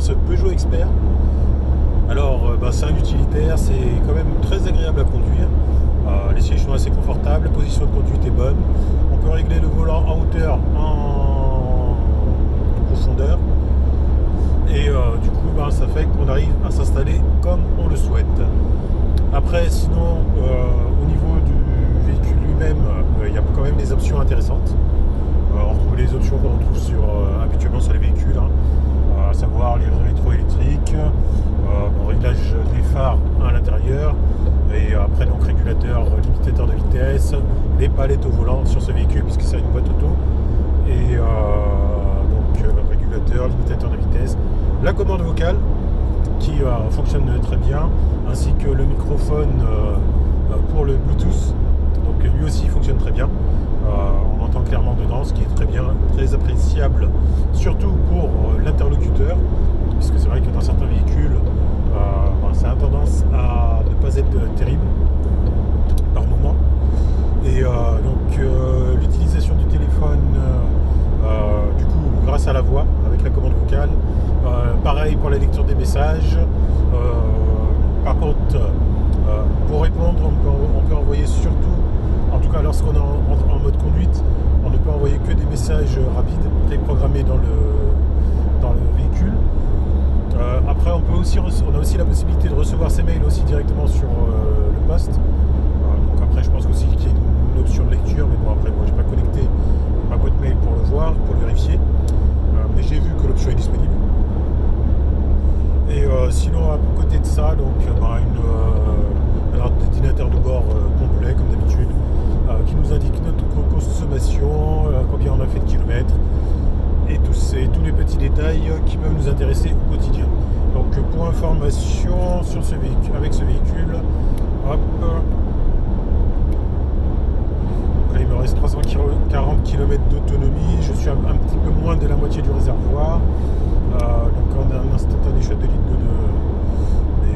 ce Peugeot Expert. Alors c'est un utilitaire, c'est quand même très agréable à conduire. Les sièges sont assez confortables, la position de conduite est bonne. On peut régler le volant en hauteur, en profondeur. Et du coup ça fait qu'on arrive à s'installer comme on le souhaite. Après sinon au niveau du véhicule lui-même, il y a quand même des options intéressantes. On retrouve les options qu'on retrouve habituellement sur les véhicules, à savoir les rétro électriques, réglage des phares à l'intérieur, et après donc régulateur, limitateur de vitesse, les palettes au volant sur ce véhicule puisque c'est une boîte auto, et donc régulateur, limitateur de vitesse, la commande vocale qui fonctionne très bien, ainsi que le microphone pour le Bluetooth, donc lui aussi fonctionne très bien. On entend clairement dedans, ce qui est très bien, très appréciable, surtout pour l'interlocuteur, puisque c'est vrai que dans certains véhicules, ça a tendance à ne pas être terrible par moment. Et donc l'utilisation du téléphone, du coup, grâce à la voix, avec la commande vocale, pareil pour la lecture des messages. Par contre, pour répondre, on peut envoyer surtout, en tout cas lorsqu'on est en mode conduite, on ne peut envoyer que des messages rapides préprogrammés dans le véhicule. Après on a aussi la possibilité de recevoir ses mails aussi directement sur le poste. Donc après je pense aussi qu'il y a une option de lecture, mais bon après moi j'ai pas connecté ma boîte mail pour le voir, pour le vérifier. Mais j'ai vu que l'option est disponible. Et sinon à côté de ça, donc un ordinateur de bord complet comme d'habitude, qui nous indique notre consommation, combien on a fait de kilomètres, et tous les petits détails qui peuvent nous intéresser au quotidien. Donc pour information sur ce véhicule, avec ce véhicule, hop, donc là il me reste 340 km d'autonomie, je suis un petit peu moins de la moitié du réservoir. Donc on a un instantané shot de litre de 2, mais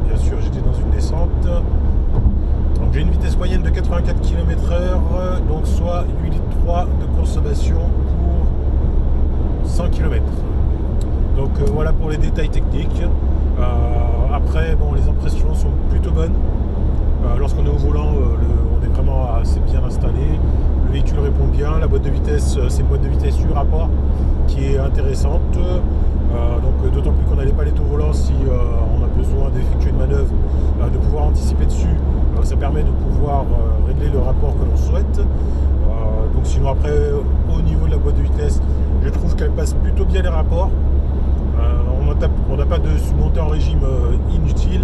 bien sûr j'étais dans une descente. Donc j'ai une vitesse moyenne de 84 km/h, donc soit 8,3 litres de consommation pour 100 km. Donc voilà pour les détails techniques. Après les impressions sont plutôt bonnes. Lorsqu'on est au volant, on est vraiment assez bien installé. Le véhicule répond bien, la boîte de vitesse, c'est une boîte de vitesse sur rapport qui est intéressante. Donc d'autant plus qu'on a les palettes au volant, si on a besoin d'effectuer une manœuvre, de pouvoir anticiper dessus, ça permet de pouvoir régler le rapport que l'on souhaite. Donc sinon après au niveau de la boîte de vitesse, je trouve qu'elle passe plutôt bien les rapports. On n'a pas de montée en régime inutile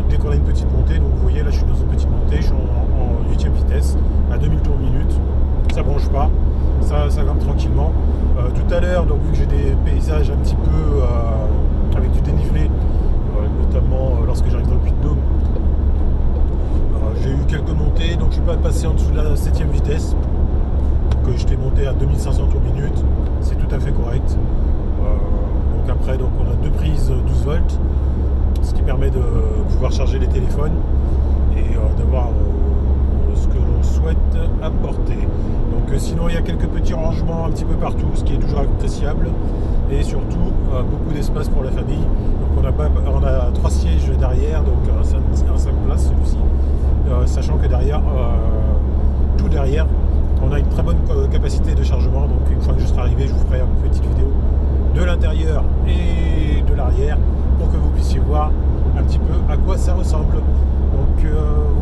dès qu'on a une petite montée. Donc vous voyez là je suis dans une petite montée, je suis en 8ème vitesse à 2000 tours minute, ça bronche pas, ça grimpe tranquillement. Tout à l'heure, donc vu que j'ai des paysages un petit peu avec du dénivelé, notamment lorsque j'arrive dans le Puy-de-Dôme, j'ai eu quelques montées, donc je suis pas passé en dessous de la 7ème vitesse, donc j'étais monté à 2500 tours minute, c'est tout à fait correct. Donc après on a deux prises 12 volts, ce qui permet de pouvoir charger les téléphones et d'avoir ce que l'on souhaite apporter. Donc sinon il y a quelques petits rangements un petit peu partout, ce qui est toujours appréciable, et surtout beaucoup d'espace pour la famille. Donc on a 3 sièges derrière, donc un 5 places celui-ci, sachant que derrière, tout derrière, on a une très bonne capacité de chargement. Donc une fois que je serai arrivé, je vous ferai une petite vidéo de l'intérieur et de l'arrière pour que vous puissiez voir un petit peu à quoi ça ressemble. Donc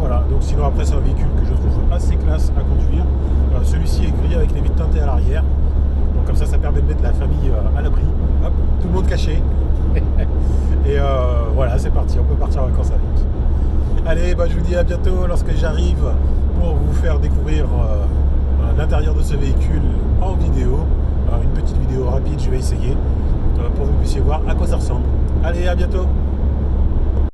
voilà, donc sinon après c'est un véhicule que je trouve assez classe à conduire. Celui-ci est gris avec les vitres teintées à l'arrière, donc comme ça permet de mettre la famille à l'abri, hop, tout le monde caché. Et voilà, c'est parti, on peut partir en vacances avec. Allez, je vous dis à bientôt lorsque j'arrive pour vous faire découvrir l'intérieur de ce véhicule en vidéo. Une petite vidéo rapide, je vais essayer pour que vous puissiez voir à quoi ça ressemble. Allez, à bientôt.